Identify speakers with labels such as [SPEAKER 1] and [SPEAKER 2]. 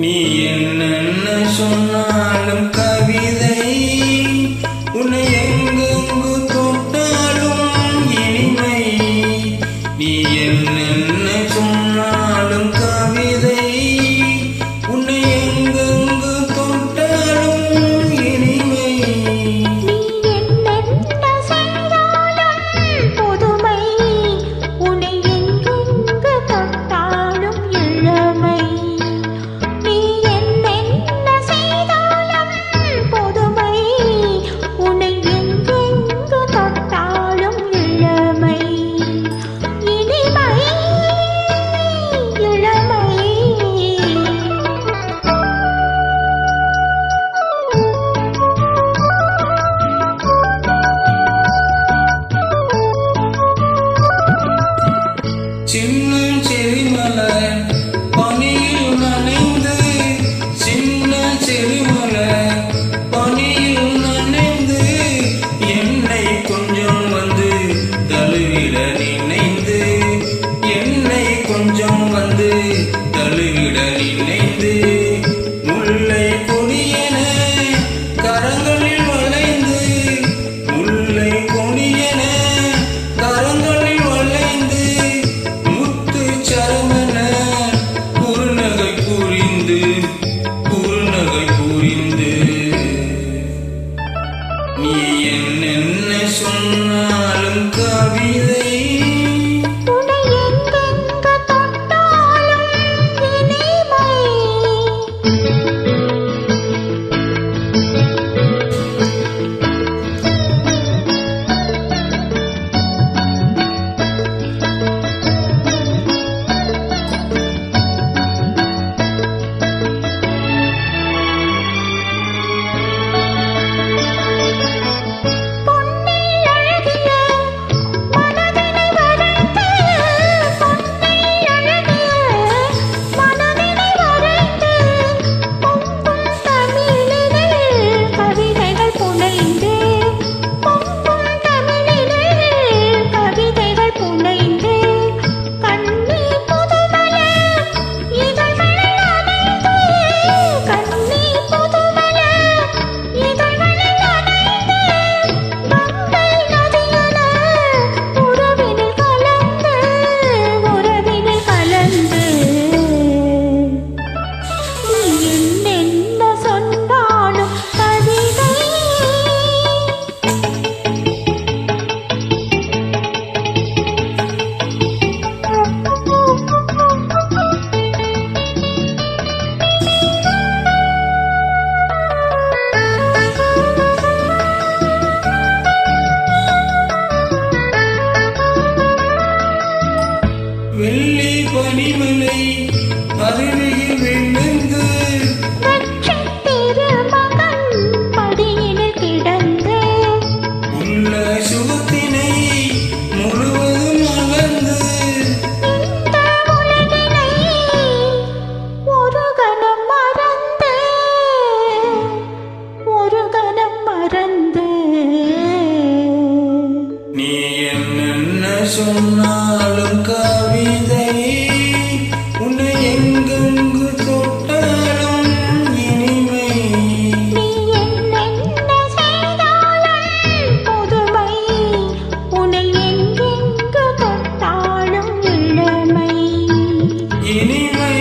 [SPEAKER 1] நீ என்னென்ன சொன்னாலும் கவிதை உன்னை எங்கெங்கு தொட்டாலும் இனிமை நீ என்னென்ன சொன்னாலும் கவிதை உன்னை எங்கெங்கு தொட்டாலும் இனிமை தழுவிட நினைந்து முல்லை கொடியென கரங்களில் வளைந்து முல்லை கொடியென கரங்களில் வளைந்து முத்து சரமென குறுநகை புரிந்து நீ என்னென்ன சொன்னாலும் கவிதை வெள்ளி பனிமலை அருவியில் விழுந்து
[SPEAKER 2] படியினில் கிடந்து
[SPEAKER 1] உள்ள சுகத்தினை முழுவதும் அளந்து
[SPEAKER 2] இந்த உலகினை ஒரு கணம் மறந்து
[SPEAKER 1] நீ என்னென்ன சொன்னாலும் கவிதை உன்னை எங்கெங்கு தொட்டாலும் இனிமை
[SPEAKER 2] நீ என்னென்ன செய்தாலும் புதுமை உன்னை எங்கெங்கு தொட்டாலும் இளமை
[SPEAKER 1] இனிமை